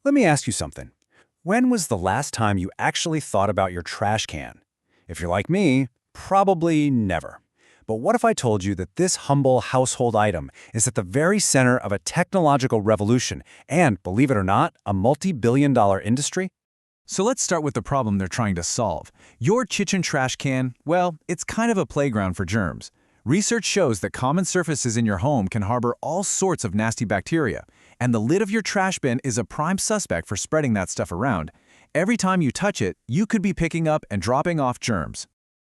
Let me ask you something. When was the last time you actually thought about your trash can? If you're like me, probably never. But what if I told you that this humble household item is at the very center of a technological revolution and, believe it or not, a multi-billion-dollar industry? So let's start with the problem they're trying to solve. Your kitchen trash can, well, it's kind of a playground for germs. Research shows that common surfaces in your home can harbor all sorts of nasty bacteria, and the lid of your trash bin is a prime suspect for spreading that stuff around. Every time you touch it, you could be picking up and dropping off germs.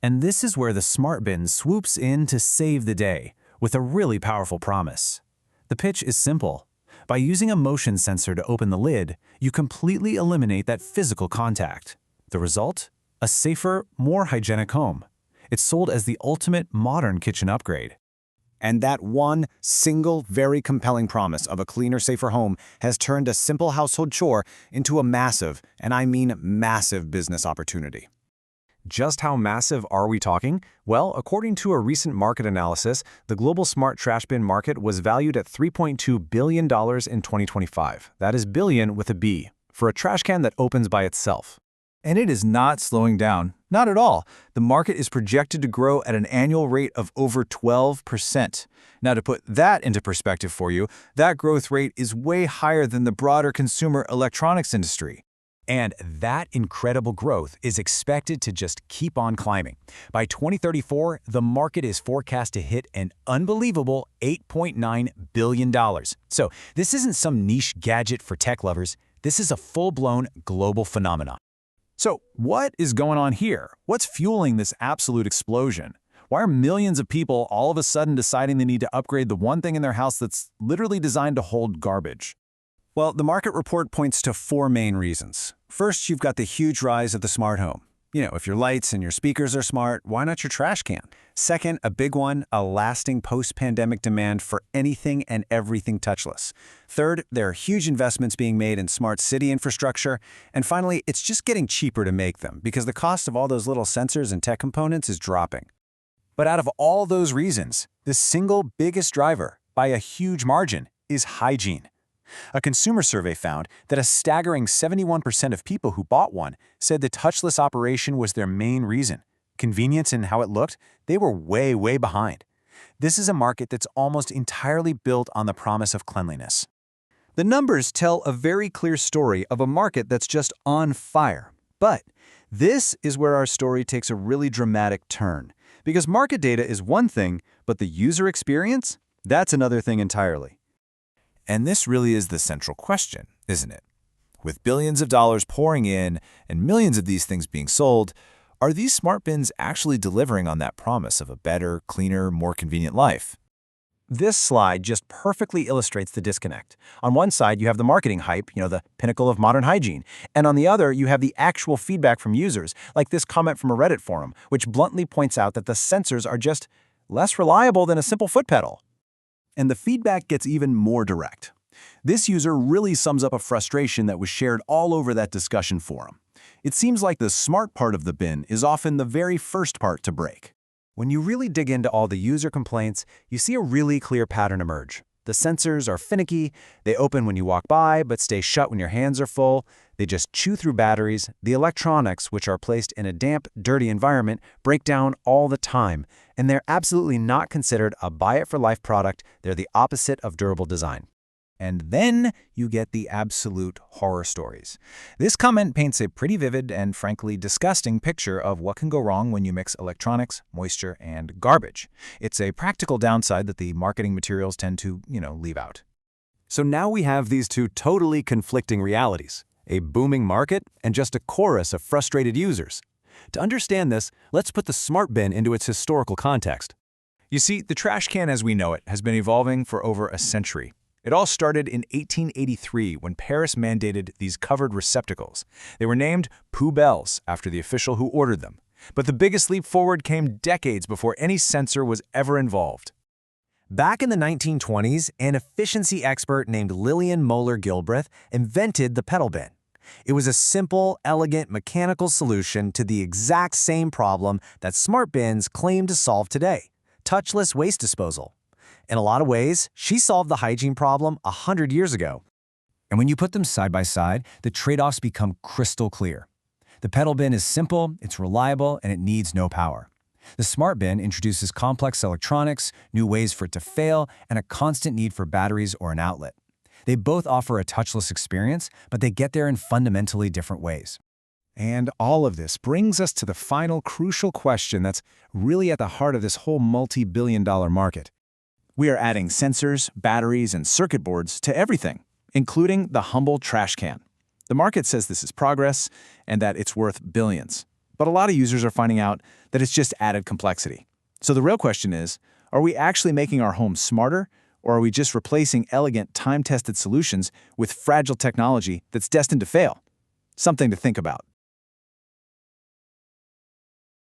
And this is where the smart bin swoops in to save the day, with a really powerful promise. The pitch is simple. By using a motion sensor to open the lid, you completely eliminate that physical contact. The result? A safer, more hygienic home. It's sold as the ultimate modern kitchen upgrade. And that one single, very compelling promise of a cleaner, safer home has turned a simple household chore into a massive, and I mean massive, business opportunity. Just how massive are we talking? Well, according to a recent market analysis, the global smart trash bin market was valued at $3.2 billion in 2025. That is billion with a B, for a trash can that opens by itself. And it is not slowing down. Not at all. The market is projected to grow at an annual rate of over 12%. Now, to put that into perspective for you, that growth rate is way higher than the broader consumer electronics industry. And that incredible growth is expected to just keep on climbing. By 2034, the market is forecast to hit an unbelievable $8.9 billion. So this isn't some niche gadget for tech lovers. This is a full-blown global phenomenon. So what is going on here? What's fueling this absolute explosion? Why are millions of people all of a sudden deciding they need to upgrade the one thing in their house that's literally designed to hold garbage? Well, the market report points to four main reasons. First, you've got the huge rise of the smart home. If your lights and your speakers are smart, why not your trash can? Second, a big one, a lasting post-pandemic demand for anything and everything touchless. Third, there are huge investments being made in smart city infrastructure. And finally, it's just getting cheaper to make them because the cost of all those little sensors and tech components is dropping. But out of all those reasons, the single biggest driver, by a huge margin, is hygiene. A consumer survey found that a staggering 71% of people who bought one said the touchless operation was their main reason. Convenience and how it looked, they were way, way behind. This is a market that's almost entirely built on the promise of cleanliness. The numbers tell a very clear story of a market that's just on fire. But this is where our story takes a really dramatic turn. Because market data is one thing, but the user experience? That's another thing entirely. And this really is the central question, isn't it? With billions of dollars pouring in and millions of these things being sold, are these smart bins actually delivering on that promise of a better, cleaner, more convenient life? This slide just perfectly illustrates the disconnect. On one side, you have the marketing hype, the pinnacle of modern hygiene. And on the other, you have the actual feedback from users, like this comment from a Reddit forum, which bluntly points out that the sensors are just less reliable than a simple foot pedal. And the feedback gets even more direct. This user really sums up a frustration that was shared all over that discussion forum. It seems like the smart part of the bin is often the very first part to break. When you really dig into all the user complaints, you see a really clear pattern emerge. The sensors are finicky, they open when you walk by, but stay shut when your hands are full. They just chew through batteries. The electronics, which are placed in a damp, dirty environment, break down all the time. And they're absolutely not considered a buy-it-for-life product. They're the opposite of durable design. And then you get the absolute horror stories. This comment paints a pretty vivid and frankly disgusting picture of what can go wrong when you mix electronics, moisture, and garbage. It's a practical downside that the marketing materials tend to, leave out. So now we have these two totally conflicting realities, a booming market and just a chorus of frustrated users. To understand this, let's put the smart bin into its historical context. You see, the trash can as we know it has been evolving for over a century. It all started in 1883 when Paris mandated these covered receptacles. They were named poubelles after the official who ordered them. But the biggest leap forward came decades before any sensor was ever involved. Back in the 1920s, an efficiency expert named Lillian Moeller-Gilbreth invented the pedal bin. It was a simple, elegant, mechanical solution to the exact same problem that smart bins claim to solve today: touchless waste disposal. In a lot of ways, she solved the hygiene problem 100 years ago. And when you put them side by side, the trade-offs become crystal clear. The pedal bin is simple, it's reliable, and it needs no power. The smart bin introduces complex electronics, new ways for it to fail, and a constant need for batteries or an outlet. They both offer a touchless experience, but they get there in fundamentally different ways. And all of this brings us to the final crucial question that's really at the heart of this whole multi-billion-dollar market. We are adding sensors, batteries, and circuit boards to everything, including the humble trash can. The market says this is progress and that it's worth billions. But a lot of users are finding out that it's just added complexity. So the real question is, are we actually making our homes smarter, or are we just replacing elegant, time-tested solutions with fragile technology that's destined to fail? Something to think about.